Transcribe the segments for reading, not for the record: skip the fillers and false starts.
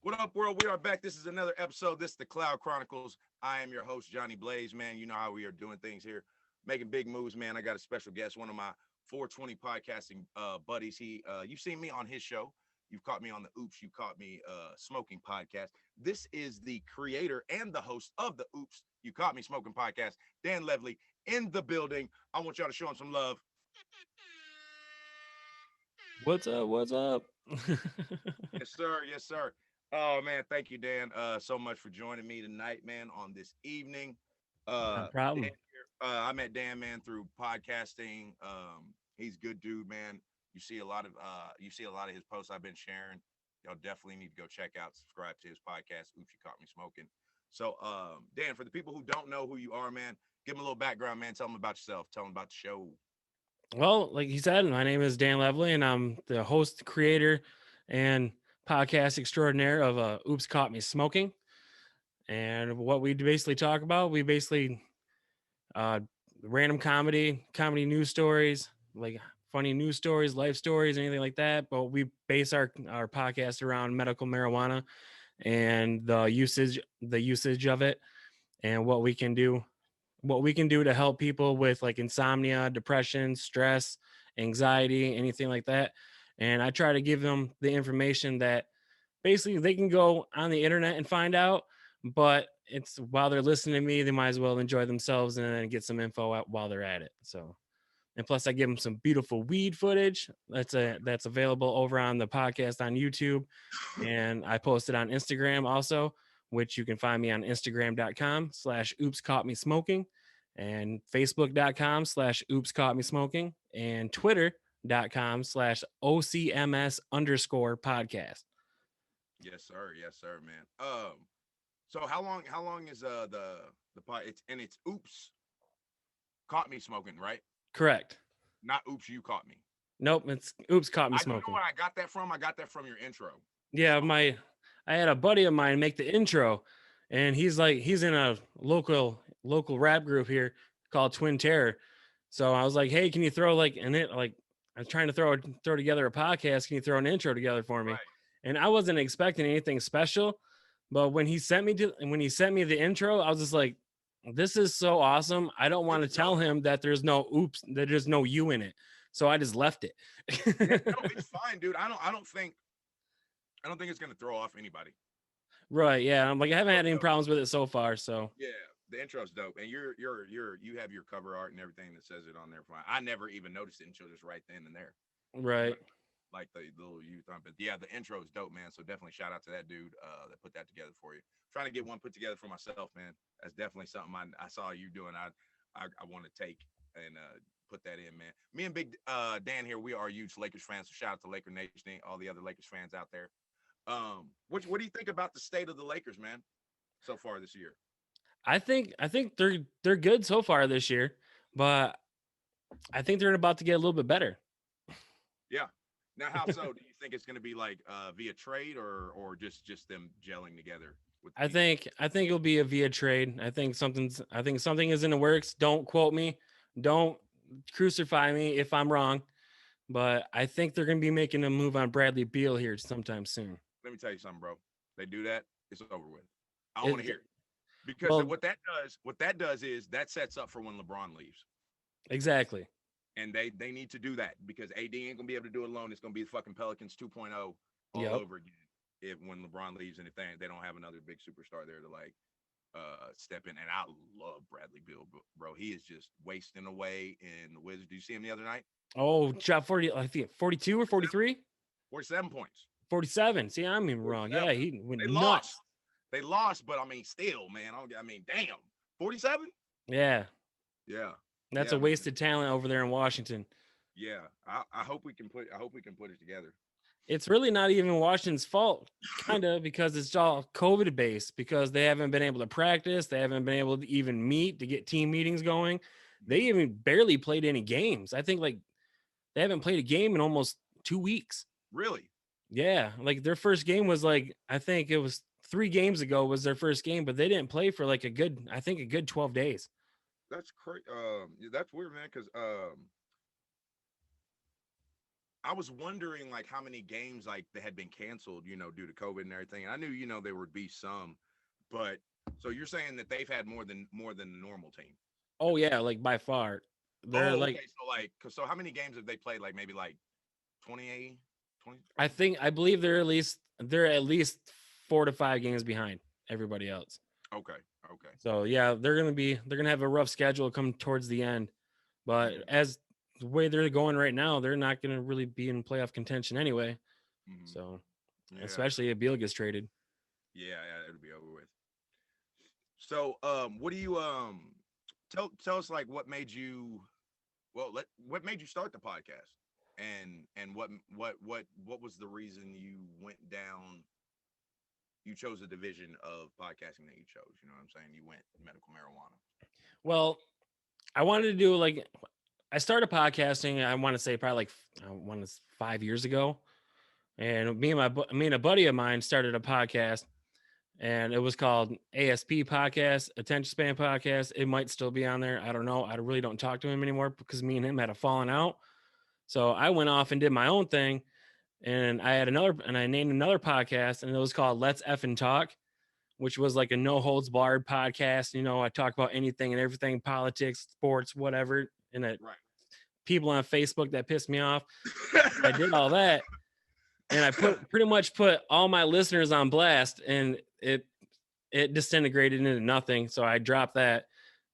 What up, world? We are back. This is another episode. This is the Cloud Chronicles. I am your host, Johnny Blaze, man. You know how we are doing things here, making big moves, man. I got a special guest, one of my 420 podcasting buddies. You've seen me on his show. You've caught me on the Oops. You caught me smoking podcast. This is the creator and the host of the Oops. You caught me smoking podcast. Dan Levely in the building. I want y'all to show him some love. What's up? What's up? Yes, sir. Yes, sir. Oh man, thank you, Dan, so much for joining me tonight, man, on this evening. No Dan problem. here, I met Dan, man, through podcasting. He's a good dude, man. You see a lot of his posts I've been sharing. Y'all definitely need to go check out, subscribe to his podcast. Oops, you caught me smoking. So, Dan, for the people who don't know who you are, man, give them a little background, man. Tell them about yourself. Tell them about the show. Well, like you said, my name is Dan Levely, and I'm the host, creator, and podcast extraordinaire of Oops Caught Me Smoking. And what we basically talk about, we basically uh, random comedy news stories, like funny news stories, life stories, anything like that. But we base our podcast around medical marijuana and the usage of it, and what we can do to help people with like insomnia, depression, stress, anxiety, anything like that. And I try to give them the information that basically they can go on the internet and find out, but it's while they're listening to me, they might as well enjoy themselves and then get some info out while they're at it. So, and plus I give them some beautiful weed footage that's available over on the podcast on YouTube, and I post it on Instagram also, which you can find me on Instagram.com/oops caught me smoking, and Facebook.com/oops caught me smoking, and Twitter.com/OCMS_podcast. Yes, sir. Yes, sir, man. So how long is the pod? It's oops caught me smoking, right? Correct. Not oops, you caught me. Nope, it's oops caught me You know smoking. where I got that from? I got that from your intro. Yeah, So I had a buddy of mine make the intro, and he's in a local rap group here called Twin Terror. So I was like, hey, can you throw like an it like I'm trying to throw together a podcast. Can you throw an intro together for me? right. And I wasn't expecting anything special, but when he sent me the intro, I was just like, this is so awesome. I don't want It's to tell dope. him that there's no you in it. So I just left Yeah, it. no, it's fine, dude. I don't think it's gonna throw off anybody. Right. Yeah. I'm like, I haven't Intro's had any dope. problems with it so far. So, Yeah, the intro's dope, and you have your cover art and everything that says it on there. Fine. I never even noticed it until just right then and there. right. Like the little youth on, but yeah, the intro is dope, man. So definitely shout out to that dude that put that together for you. Trying to get one put together for myself, man. That's definitely something I saw you doing. I want to take and put that in, man. Me and Big Dan here, we are huge Lakers fans. So shout out to Laker Nation, all the other Lakers fans out there. What do you think about the state of the Lakers, man, so far this year? I think they're good so far this year, but I think they're about to get a little bit better. Yeah. Now, how so? Do you think it's going to be like via trade or just them gelling together with the pieces? I think it'll be a via trade. I think something is in the works. Don't quote me. Don't crucify me if I'm wrong, but I think they're going to be making a move on Bradley Beal here sometime soon. Let me tell you something, bro. They do that, it's over with. I don't want to It hear it because well, what that does is that sets up for when LeBron leaves, exactly. and they need to do that because AD ain't gonna be able to do it alone. It's gonna be the fucking Pelicans 2.0 all Yep. over again if when LeBron leaves and if they don't have another big superstar there to like step in. And I love Bradley Beal, bro. He is just wasting away in the Wizards. Do you see him the other night? Oh, shot 40, I think 42 or 47, 43? 47 points. 47. See, I'm even wrong. 47. Yeah, he went They nuts. lost. They lost, but I mean, still, man. I mean, damn, 47. Yeah. Yeah, That's yeah, a man. wasted talent over there in Washington. Yeah, I hope we can put. I hope we can put it together. It's really not even Washington's fault, kind of, because it's all COVID based, because they haven't been able to practice. They haven't been able to even meet to get team meetings going. They Mhm. even barely played any games. I think like they haven't played a game in almost 2 weeks. Really, Yeah. Like their first game was like, I think it was 3 games ago was their first game, but they didn't play for like I think a good 12 days. that's crazy. Yeah, that's weird, man. Because I was wondering like how many games like they had been canceled, due to COVID and everything. And I knew, there would be some, but so you're saying that they've had more than the normal team. Oh yeah, like by far. They're Oh, like okay. So like, so how many games have they played? Like maybe like 28, 20? I believe they're at least 4 to 5 games behind everybody else. Okay, okay. So yeah, they're gonna have a rough schedule come towards the end. But Hmm. as the way they're going right now, they're not gonna really be in playoff contention anyway. Hmm. So Yeah, especially if Beal gets traded. yeah, it'll be over with. So, what do you tell us like what made you what made you start the podcast, and what was the reason you went down you chose the division of podcasting that you chose? You know what I'm saying? You went medical marijuana. Well, I wanted to do like I started podcasting. I want to say probably like I want to 5 years ago, and me and a buddy of mine started a podcast, and it was called ASP Podcast, Attention Span Podcast. It might still be on there. I don't know. I really don't talk to him anymore because me and him had a falling out. So I went off and did my own thing, and I named another podcast, and it was called Let's Effing Talk, which was like a no holds barred podcast. I talk about anything and everything, politics, sports, whatever. And Right. people on Facebook that pissed me off. I did all that, and I pretty much put all my listeners on blast, and it disintegrated into nothing. So I dropped that,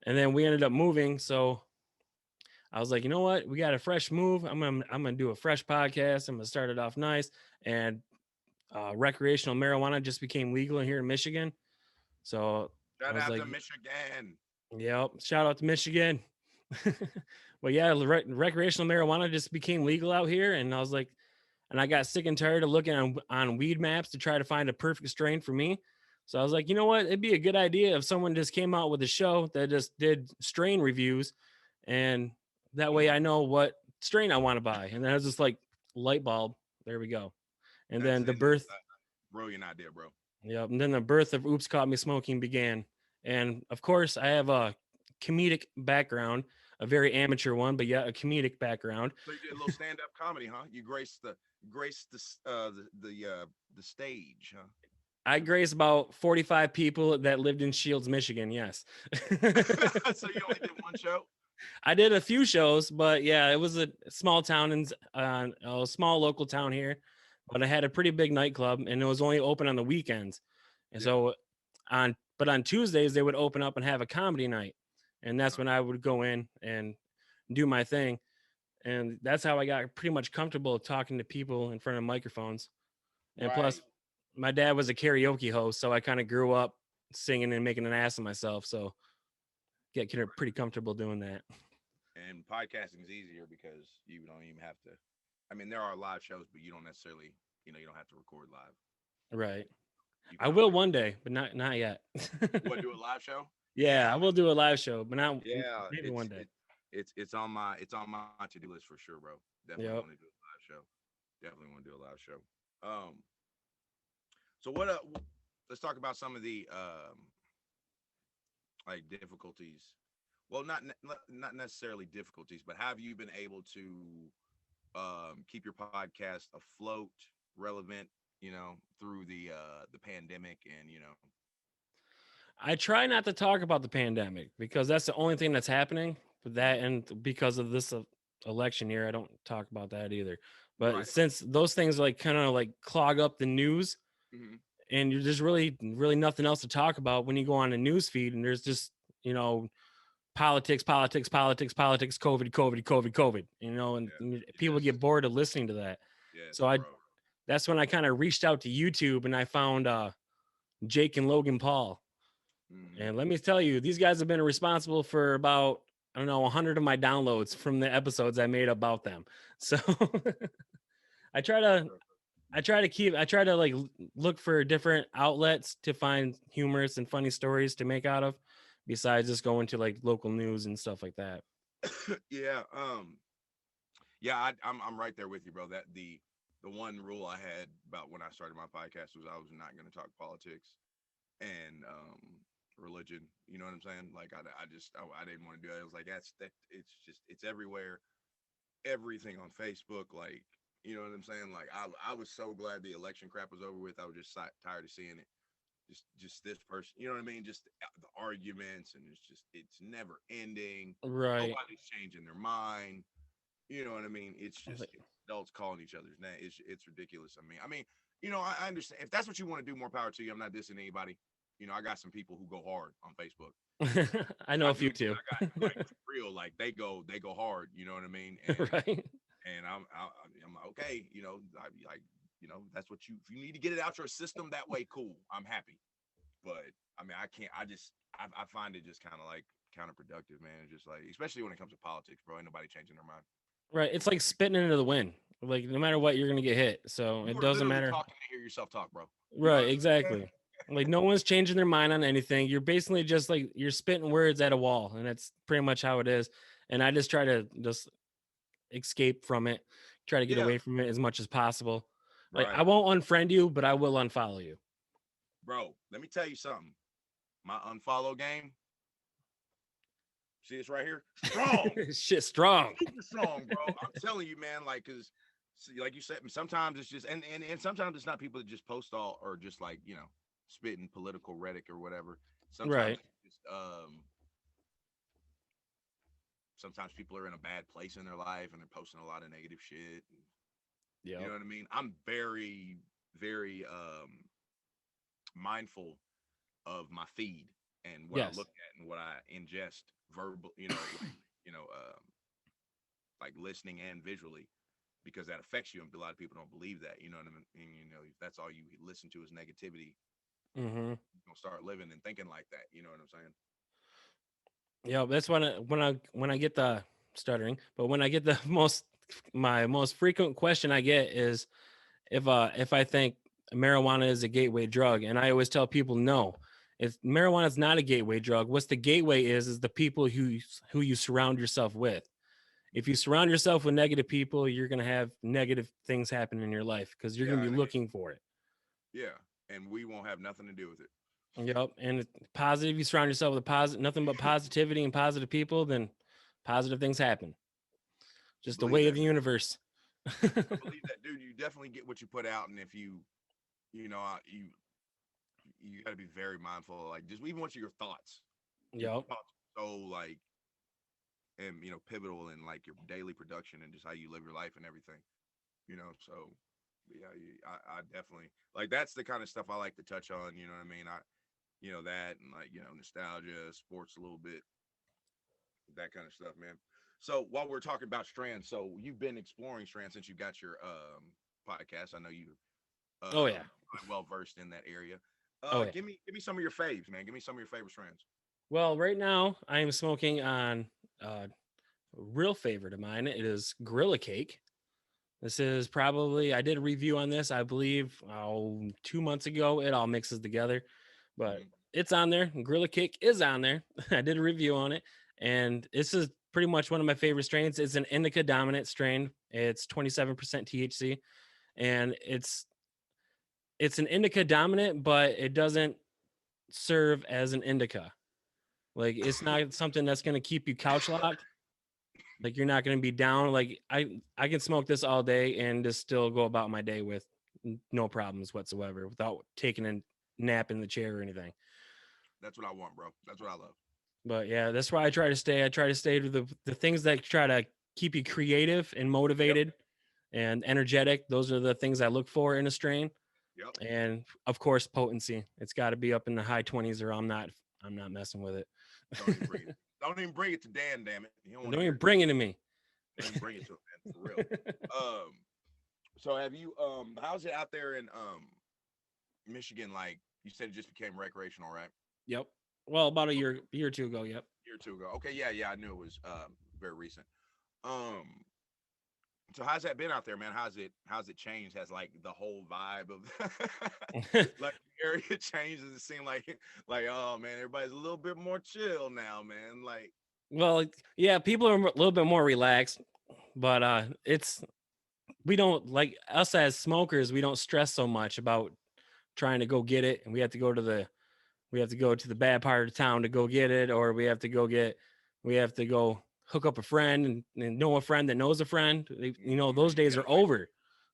and then we ended up moving. So I was like, you know what? We got a fresh move. I'm gonna do a fresh podcast. I'm gonna start it off nice. And recreational marijuana just became legal here in Michigan. So I Shout was out like, to Michigan. yep, shout out to Michigan. But yeah, recreational marijuana just became legal out here, and I was like, and I got sick and tired of looking on weed maps to try to find a perfect strain for me. So I was like, you know what? It'd be a good idea if someone just came out with a show that just did strain reviews, and that way I Mhm. know what strain I want to buy. And then I was just like, light bulb. There we go. And That's then the and that's birth, a brilliant idea, bro. yep. And then the birth of Oops Caught Me Smoking began. And of course, I have a comedic background, a very amateur one, but yet a comedic background. So you did a little stand-up comedy, huh? You graced the stage, huh? I grazed about 45 people that lived in Shields, Michigan. Yes. So you only did one show? I did a few shows, but yeah, it was a small town and a small local town here, but I had a pretty big nightclub and it was only open on the weekends. And Yeah. so on Tuesdays, they would open up and have a comedy night. And that's Uh, when I would go in and do my thing. And that's how I got pretty much comfortable talking to people in front of microphones. And plus, right. my dad was a karaoke host, so I kind of grew up singing and making an ass of myself. So get pretty comfortable doing that. And podcasting is easier because you don't even have to. I mean, there are live shows, but you don't necessarily, you don't have to record live. Right. You I kind of will like one day, but not yet. you want to do a live show? Yeah, Yeah, I will do a live show, but not yeah. maybe one day. It's on my to do list for sure, bro. Definitely Yep. want to do a live show. Definitely want to do a live show. So what? Let's talk about some of the like difficulties. Well, not necessarily difficulties, but have you been able to keep your podcast afloat, relevant, through the pandemic, and I try not to talk about the pandemic because that's the only thing that's happening. But that and because of this election year, I don't talk about that either. But right. since those things like kind of like clog up the news, Hmm. and you're just really nothing else to talk about when you go on a news feed, and there's just you know politics, politics, politics, politics, COVID, COVID, COVID, COVID. And people Yes. get bored of listening to that. Yes, So bro. that's when I kind of reached out to YouTube and I found Jake and Logan Paul. Hmm. And let me tell you, these guys have been responsible for about, I don't know, 100 of my downloads from the episodes I made about them. So I try to I try to like look for different outlets to find humorous and funny stories to make out of, besides just going to like local news and stuff like that. Yeah. Yeah. I'm right there with you, bro. That the one rule I had about when I started my podcast was I was not going to talk politics and religion. You know what I'm saying? Like I didn't want to do it. I was like, it's everywhere, everything on Facebook. Like You know what I'm saying? Like I was so glad the election crap was over with. I was just tired of seeing it. Just this person, you know what I mean? Just the arguments, and it's never ending. Right. Nobody's changing their mind. You know what I mean? It's just Like, it's adults calling each other's name. It's ridiculous. I understand if that's what you want to do. More power to you. I'm not dissing anybody. I got some people who go hard on Facebook. I know I a do. few too. I got like for real. Like they go hard. You know what I mean? And Right. I'm like, okay. That's what you. If you need to get it out your system that way, cool. I'm happy. But I mean, I can't. I find it just kind of like counterproductive, man. It's just like, especially when it comes to politics, bro. Ain't nobody changing their mind. Right. It's like spitting into the wind. Like no matter what, you're gonna get hit. So You it are doesn't literally matter. talking to hear yourself talk, bro. You know what Right. I'm saying? Exactly. Like no one's changing their mind on anything. You're basically just like you're spitting words at a wall, and that's pretty much how it is. And I just try to just escape from it, try to get Yeah, away from it as much as possible. Like I right, won't unfriend you, but I will unfollow you. bro. Let me tell you something. My unfollow game. See this right here? Strong, Shit, strong. super strong, bro. I'm telling you, man. Like, cause, like you said, sometimes it's just, and sometimes it's not people that just post all or just like spitting political rhetoric or whatever. Sometimes Right. it's just, sometimes people are in a bad place in their life and they're posting a lot of negative shit. You Yep. know what I mean? I'm very, very mindful of my feed and what I Yes. look at and what I ingest verbal, like listening and visually, because that affects you. And a lot of people don't believe that. You know what I mean? And, if that's all you listen to is negativity, Mm-hmm. you're gonna start living and thinking like that. You know what I'm saying? Yeah, that's when I get the stuttering, but when I get the my most frequent question I get is if I think marijuana is a gateway drug, and I always tell people no. If marijuana is not a gateway drug, what's the gateway is the people who you surround yourself with. If you surround yourself with negative people, you're gonna have negative things happen in your life because you're gonna Yeah, be looking for it. yeah. And we won't have nothing to do with it. Yep. And positive, you surround yourself with positive, nothing but positivity and positive people, then positive things happen. I Just the believe way of that, the man. universe. I believe that, dude. You definitely get what you put out, and if you got to be very mindful of, like, just even what your thoughts. Your Yep. thoughts are so like and pivotal in like your daily production and just how you live your life and everything. So yeah, I definitely like that's the kind of stuff I like to touch on. You know what I mean? That and like nostalgia, sports a little bit, that kind of stuff, man. So while we're talking about strands, so you've been exploring strands since you got your podcast. I know you Oh yeah. well versed in that area. Oh yeah. Give me some of your faves, man. Give me some of your favorite strands. Well, right now I am smoking on a real favorite of mine. It is Gorilla Cake. This is probably I did a review on this, I believe, 2 months ago. It all mixes together, but Mm-hmm. it's on there. Gorilla Cake is on there. I did a review on it, and this is pretty much one of my favorite strains. It's an indica dominant strain. It's 27% THC, and it's an indica dominant, but it doesn't serve as an indica. Like it's not something that's going to keep you couch locked. Like you're not going to be down. Like I can smoke this all day and just still go about my day with no problems whatsoever without taking a nap in the chair or anything. That's what I want, bro. That's what I love. But yeah, that's why I try to stay. I try to stay to the things that try to keep you creative and Yep. motivated and energetic. Those are the things I look for in a strain. Yep. And of course, potency. It's got to be up in the high 20s, or I'm not messing with it. Don't even bring it. Don't even bring it to Dan. Damn it. He don't want Don't to hear even it. bring it to me. Don't even bring it to him, man. For real. Um. So have you how's it out there in Michigan? Like you said, it just became recreational, right? Yep. Well, about a year or two ago. Yep. Year or two ago. Okay. Yeah. Yeah. I knew it was very recent. Um. So how's that been out there, man? How's it changed? Has like the whole vibe of like the area changes? It seemed like oh man, everybody's a little bit more chill now, man. Like Well, yeah, people are a little bit more relaxed, but we don't like us as smokers, we don't stress so much about trying to go get it, and we have to go to the bad part of town to go get it, or we have to go hook up a friend and know a friend that knows a friend. you Those can't days get are away. over.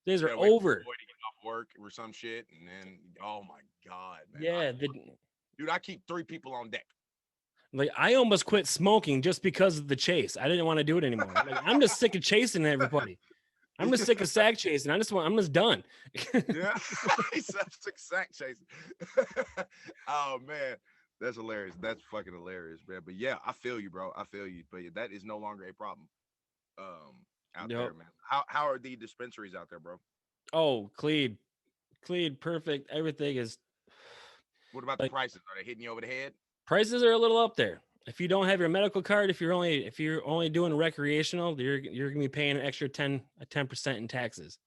Days are gotta wait for over. your boy to get off work or some shit, and then oh my god, man, Yeah, dude, I keep 3 people on deck. like I almost quit smoking just because of the chase. I didn't want to do it anymore. Like I'm just sick of chasing everybody. I'm just sick of sack chasing. I'm just done. Yeah, he's such sack chasing. Oh man, that's hilarious. That's fucking hilarious, man. But yeah, I feel you, bro. I feel you. But yeah, that is no longer a problem out Yep. there, man. How are the dispensaries out there, bro? Oh, clean, perfect. Everything is What about the like prices? Are they hitting you over the head? prices are a little up there. If you don't have your medical card, if you're only doing recreational, you're gonna be paying an extra 10% in taxes.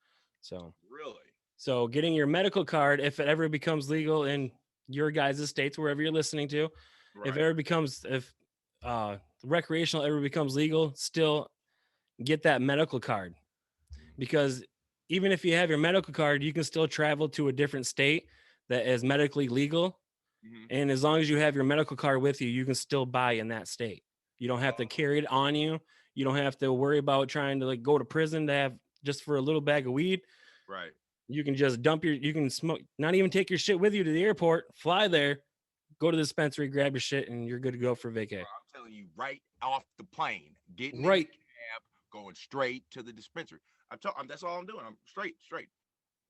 So Really? so getting your medical card, if it ever becomes legal in your guys' states, wherever you're listening to, Right. if recreational ever becomes legal, still get that medical card, because even if you have your medical card, you can still travel to a different state that is medically legal. Mm-hmm. And as long as you have your medical card with you, you can still buy in that state. You don't have to carry it on you. You don't have to worry about trying to like go to prison to have just for a little bag of weed. Right. You can just you can smoke, not even take your shit with you to the airport, fly there, go to the dispensary, grab your shit, and you're good to go for vacay. I'm telling you, right off the plane, getting in the Right. cab, going straight to the dispensary. That's all I'm doing. I'm straight.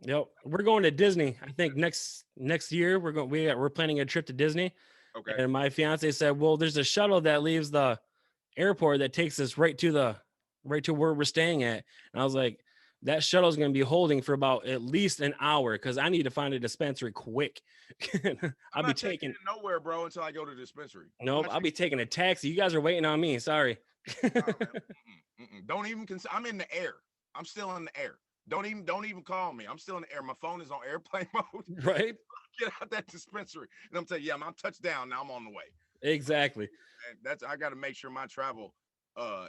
Yep. We're going to Disney. I think next year we're planning a trip to Disney. Okay. And my fiance said, well, there's a shuttle that leaves the airport that takes us right to where we're staying at. And I was like, that shuttle is going to be holding for about at least an hour because I need to find a dispensary quick. I'm I'll be not taking taking it nowhere, bro, until I go to the dispensary. nope. I'll be taking a taxi. You guys are waiting on me. Sorry. Nah, man. Don't even consider. I'm in the air. I'm still in the air. Don't even call me. I'm still in the air. My phone is on airplane mode. Right. Get out that dispensary, and I'm telling you, yeah, I'm touchdown. Now I'm on the way. Exactly. And I got to make sure my travel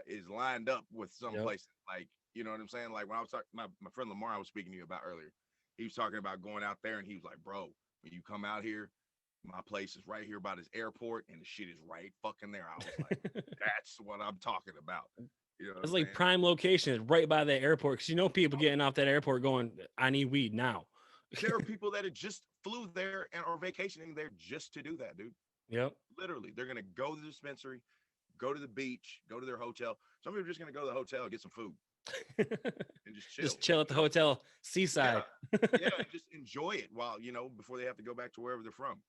is lined up with some Yep. places. Like, you know what I'm saying? Like when I was talking, my friend Lamar, I was speaking to you about earlier. He was talking about going out there, and he was like, "Bro, when you come out here, my place is right here by this airport, and the shit is right fucking there." I was like, "That's what I'm talking about." You know what It's I'm like saying? prime location, it's right by the airport. Because people getting off that airport going, I need weed now. There are people that had just flew there and are vacationing there just to do that, dude. Yep. Literally, they're gonna go to the dispensary, go to the beach, go to their hotel. Some people are just gonna go to the hotel and get some food and just chill. Just chill at the hotel seaside. Yeah, and just enjoy it while before they have to go back to wherever they're from.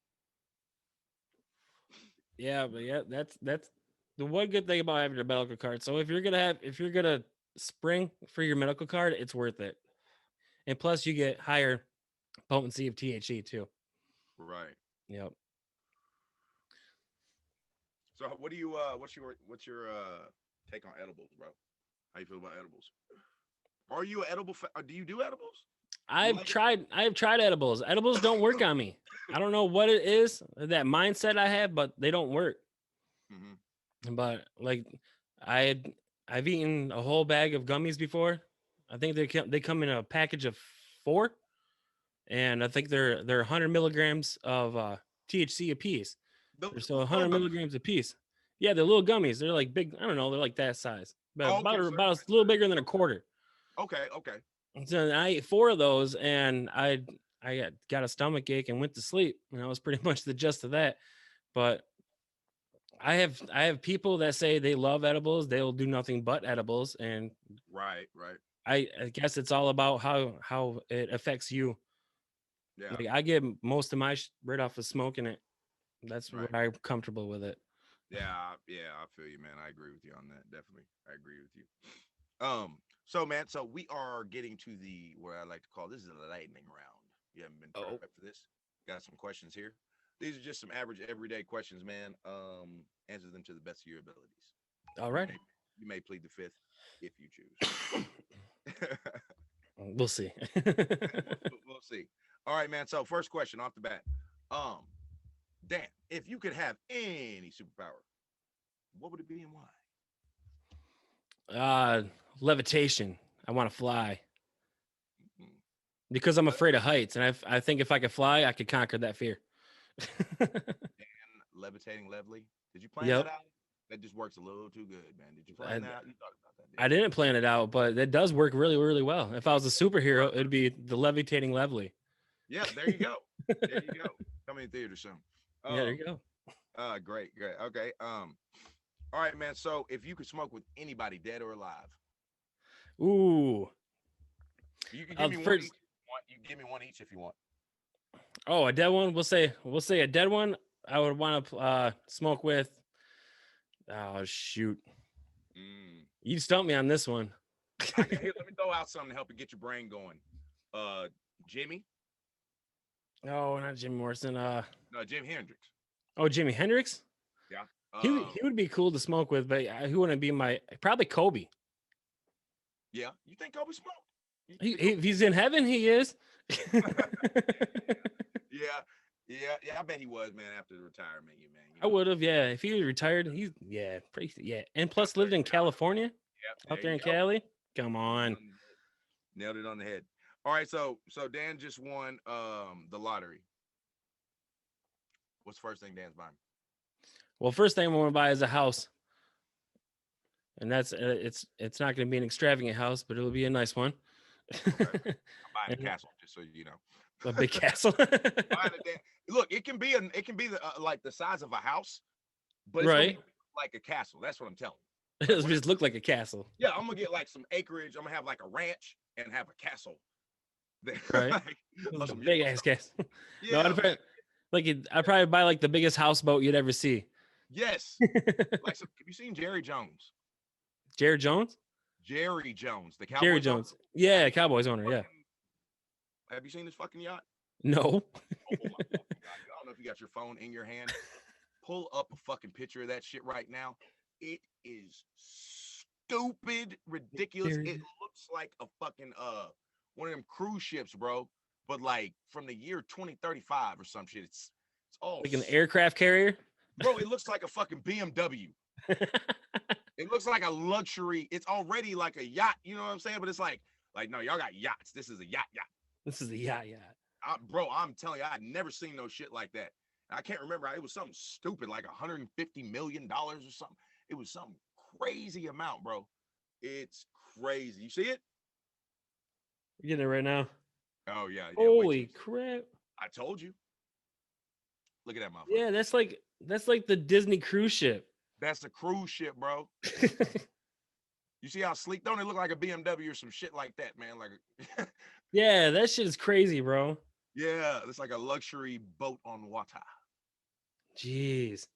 Yeah, but yeah, that's the one good thing about having a medical card. So if you're gonna spring for your medical card, it's worth it. And plus you get higher potency of THC too. Right. Yep. So what do you what's your take on edibles, bro? How you feel about edibles? Are you an edible? Do you do edibles? I've tried edibles. Edibles don't work on me. I don't know what it is, that mindset I have, but they don't work. Mm-hmm. But like I've eaten a whole bag of gummies before. I think they come in a package of 4, and I think they're 100 milligrams of THC a piece. The They're so little 100 gummies. milligrams a piece. Yeah, they're little gummies. They're like big. I don't know. They're like that size, but Oh, okay, about a little bigger than a quarter. Okay. So I ate 4 of those, and I got a stomach ache and went to sleep. And that was pretty much the gist of that. But I have people that say they love edibles. They'll do nothing but edibles, and Right. I guess it's all about how it affects you. Yeah. Like I get most of my right off of smoking it. That's Right. where I'm comfortable with it. Yeah. I feel you, man. I agree with you on that. Definitely, I agree with you. So man, so we are getting to the what I like to call this is a lightning round. You haven't been Oh. prepped for this. Got some questions here. These are just some average everyday questions, man. Answer them to the best of your abilities. All right. You may plead the fifth if you choose. We'll see. We'll see. All right, man. So first question off the bat. Dan, if you could have any superpower, what would it be and why? Levitation. I want to fly Mhm. because I'm afraid of heights, and I think if I could fly, I could conquer that fear. Levitating Levely. Did you plan Yep. that out? That just works a little too good, man. Did you plan that? You thought about that? I didn't plan it out, but it does work really, really well. If I was a superhero, it'd be the levitating Levely. Yeah, there you go. There you go. Coming in theater soon. Yeah, there you go. Great. Okay. All right, man. So if you could smoke with anybody, dead or alive, Ooh. you can give me one each. You can give me one each if you want. Oh, a dead one. We'll say a dead one. I would want to smoke with. Oh shoot! You stumped me on this one. Here, let me throw out something to help you get your brain going. Jimmy. No, not Jim Morrison. No, Jim Hendrix. Oh, Jimi Hendrix. Yeah. He would be cool to smoke with, but he wouldn't be my probably Kobe. Yeah, you think Kobe smoked? If he's in heaven, he is. Yeah. I bet he was, man. After the retirement, man. I would have, yeah. If he was retired, and plus lived in California, out there in Cali. Come on, nailed it on the head. All right, so Dan just won the lottery. What's the first thing Dan's buying? Well, first thing I want to buy is a house, and that's it's not going to be an extravagant house, but it'll be a nice one. Okay. I'm buying a castle, just so you know. A big castle. Look, it can be like the size of a house, but it's right, like a castle. That's what I'm telling you. It just look like a castle. Yeah, I'm gonna get like some acreage. I'm gonna have like a ranch and have a castle. Right, like, a big ass castle. Yeah, no, I'd probably buy like the biggest houseboat you'd ever see. Yes. Have you seen Jerry Jones? Jerry Jones? Jerry Jones, the Cowboys. Jerry Jones. Owner? Yeah, Cowboys owner. Yeah. Have you seen this fucking yacht? No. Oh my God. I don't know if you got your phone in your hand. Pull up a fucking picture of that shit right now. It is stupid, ridiculous. It looks like a fucking one of them cruise ships, bro. But like from the year 2035 or some shit. It's all like an aircraft carrier. Bro, it looks like a fucking BMW. It looks like a luxury. It's already like a yacht. You know what I'm saying? But it's like no, y'all got yachts. This is a yacht. This is a yacht. Bro, I'm telling you, I'd never seen no shit like that. I can't remember. It was something stupid, like $150 million or something. It was some crazy amount, bro. It's crazy. You see it? You're getting it right now. Oh yeah. Holy crap! I told you. Look at that motherfucker. Yeah, that's like the Disney cruise ship. That's a cruise ship, bro. You see how sleek? Don't it look like a BMW or some shit like that, man? Like, yeah, that shit is crazy, bro. Yeah, it's like a luxury boat on water. Jeez.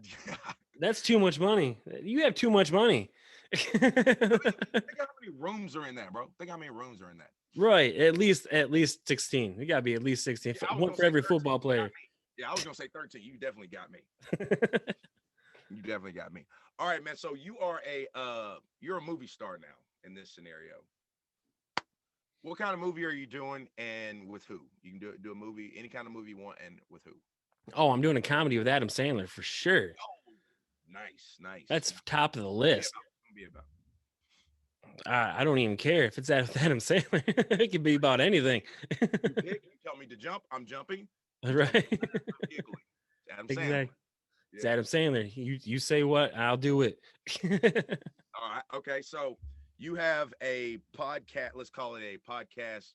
Yeah. That's too much money. You have too much money. Think how many rooms are in that, bro. Think how many rooms are in that. Right. At least 16. You gotta be at least 16. One for every 13, football player. Yeah, I was gonna say 13. You definitely got me. You definitely got me. All right, man. So you're a movie star now in this scenario. What kind of movie are you doing and with who? You can do a movie, any kind of movie you want, and with who? Oh, I'm doing a comedy with Adam Sandler for sure. Oh, nice. That's top of the list. I don't even care if it's with Adam Sandler. It could be about anything. You tell me to jump, I'm jumping. Right. I'm giggling. Adam Sandler. Exactly. Yeah. It's Adam Sandler. You say what, I'll do it. All right. Okay. So you have a podcast. Let's call it a podcast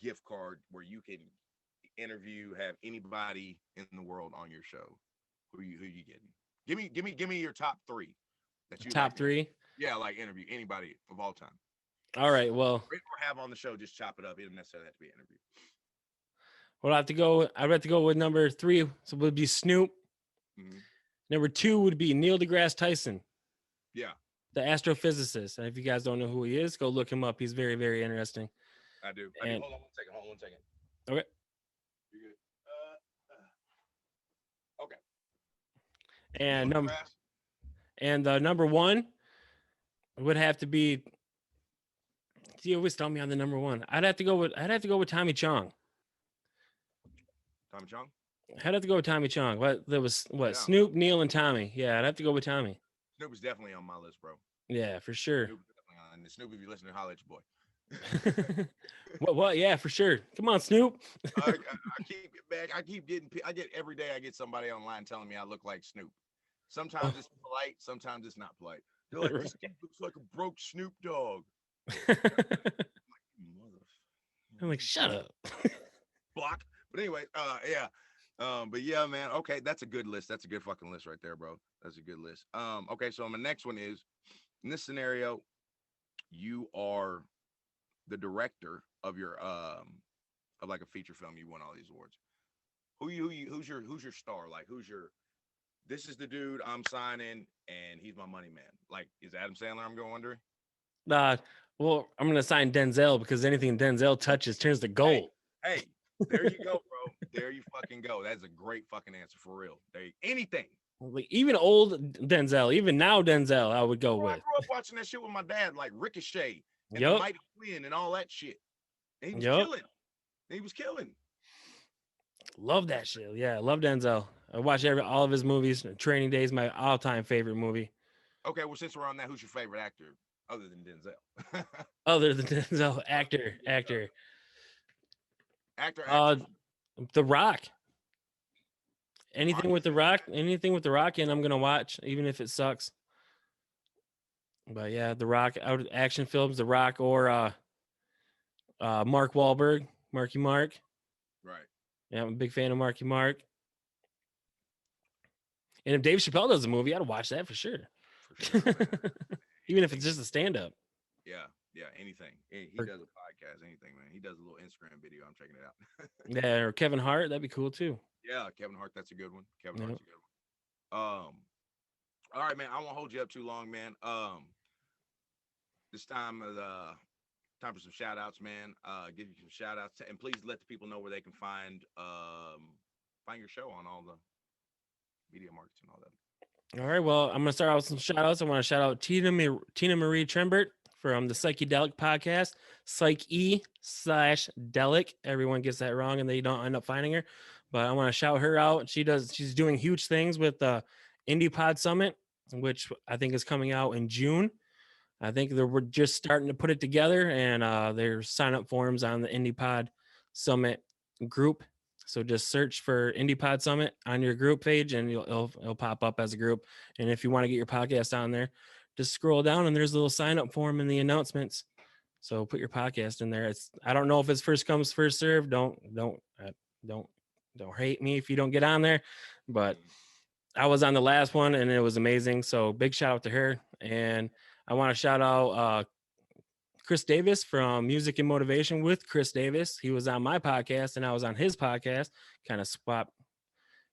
gift card where you can have anybody in the world on your show. Who you getting? Give me your top three. That you top three. Yeah, like interview anybody of all time. All right. Well, or have on the show. Just chop it up. It doesn't necessarily have to be an interview. Well, I'd have to go with number 3. So it would be Snoop. Mm-hmm. Number 2 would be Neil deGrasse Tyson. Yeah. The astrophysicist. And if you guys don't know who he is, go look him up. He's very, very interesting. I do. Hold on one second. Okay. You're good. Okay. And number 1 would have to be. You always tell me on the number 1. I'd have to go with Tommy Chong. Tommy Chong? I'd have to go with Tommy Chong. There was Snoop, Neil, and Tommy. Yeah, I'd have to go with Tommy. Snoop was definitely on my list, bro. Yeah, for sure. Snoop, if you listen to Holla at Your Boy. What? Yeah, for sure. Come on, Snoop. I keep getting every day I get somebody online telling me I look like Snoop. Sometimes it's polite, sometimes it's not polite. They're like, this dude looks like a broke Snoop Dogg. I'm like, shut up. Block. But anyway, yeah. But yeah, man. Okay, that's a good list. That's a good fucking list right there, bro. That's a good list. Okay, so my next one is in this scenario, you are the director of your of like a feature film. You won all these awards. Who's your star? Like who's your this is the dude I'm signing and he's my money man. Like is Adam Sandler I'm going wondering? Uh, well, I'm gonna sign Denzel because anything Denzel touches turns to gold. Hey, there you go, bro. There you fucking go. That's a great fucking answer for real. Anything. Like even old Denzel, even now Denzel, I would go Bro, I with. grew up watching that shit with my dad, like Ricochet and the Yep. Mighty Quinn and all that shit. And he was Yep. killing. He was killing. Love that shit. Yeah, I love Denzel. I watch all of his movies. Training Day is my all-time favorite movie. Okay, well, since we're on that, who's your favorite actor other than Denzel? Other than Denzel, actor. Actor. The Rock. Anything Rock. with The Rock, and I'm gonna watch, even if it sucks. But yeah, The Rock, out of action films, The Rock or Mark Wahlberg, Marky Mark. Right. Yeah, I'm a big fan of Marky Mark. And if Dave Chappelle does a movie, I'd watch that for sure. For sure. Even if it's just a stand-up. Yeah, anything. He does a podcast, anything, man. He does a little Instagram video. I'm checking it out. Yeah, or Kevin Hart, that'd be cool too. Yeah, Kevin Hart, that's a good one. Kevin Hart's a good one. All right, man. I won't hold you up too long, man. This time of the time for some shout outs, man. Give you some shout outs and please let the people know where they can find your show on all the media markets and all that. All right, well, I'm gonna start out with some shout outs. I want to shout out Tina Marie Trembert from the Psychedelic podcast, Psyche/Delic. Everyone gets that wrong and they don't end up finding her. But I want to shout her out. She's doing huge things with the Indie Pod Summit, which I think is coming out in June. I think we're just starting to put it together, and there's sign up forms on the Indie Pod Summit group. So just search for Indie Pod Summit on your group page, and it'll pop up as a group. And if you want to get your podcast on there, just scroll down, and there's a little sign up form in the announcements. So put your podcast in there. I don't know if it's first comes first serve. Don't hate me if you don't get on there, but I was on the last one and it was amazing. So big shout out to her. And I want to shout out Chris Davis from Music and Motivation with Chris Davis. He was on my podcast and I was on his podcast, kind of swap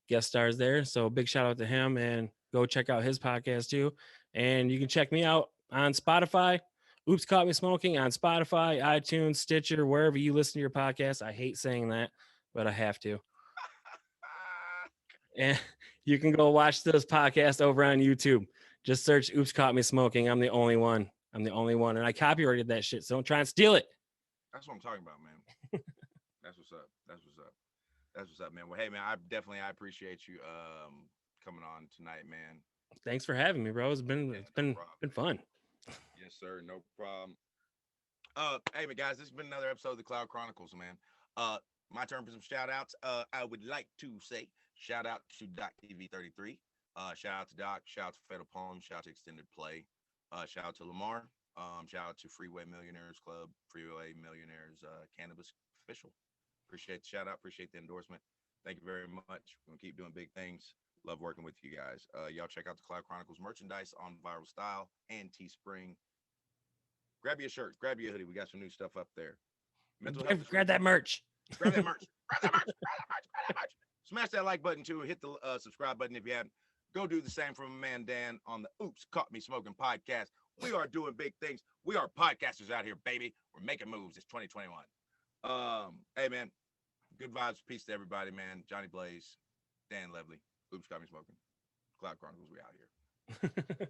guest stars there. So big shout out to him, and go check out his podcast too. And you can check me out on Spotify. Oops, Caught Me Smoking on Spotify, iTunes, Stitcher, wherever you listen to your podcast. I hate saying that, but I have to. And you can go watch this podcast over on YouTube. Just search Oops, Caught Me Smoking. I'm the only one. And I copyrighted that shit, so don't try and steal it. That's what I'm talking about, man. That's what's up, man. Well, hey, man, I appreciate you coming on tonight, man. Thanks for having me, bro. It's been fun. Yes, sir. No problem. Hey, man, guys, this has been another episode of the Cloud Chronicles, man. My turn for some shout outs. I would like to say shout out to Doc TV33. Shout out to Doc. Shout out to Fatal Poem. Shout out to Extended Play. Shout out to Lamar. Shout out to Freeway Millionaires Club. Freeway Millionaires Cannabis Official. Appreciate the shout out. Appreciate the endorsement. Thank you very much. We're gonna keep doing big things. Love working with you guys. Y'all check out the Cloud Chronicles merchandise on Viral Style and Teespring. Grab your shirt. Grab your hoodie. We got some new stuff up there. Grab that merch. Grab that merch. Grab that merch. Smash that like button too. Hit the subscribe button if you haven't. Go do the same from my man Dan on the Oops Caught Me Smoking podcast. We are doing big things. We are podcasters out here, baby. We're making moves. It's 2021. Hey, man. Good vibes. Peace to everybody, man. Johnny Blaze, Dan Levely, Oops Caught Me Smoking. Cloud Chronicles, we out here.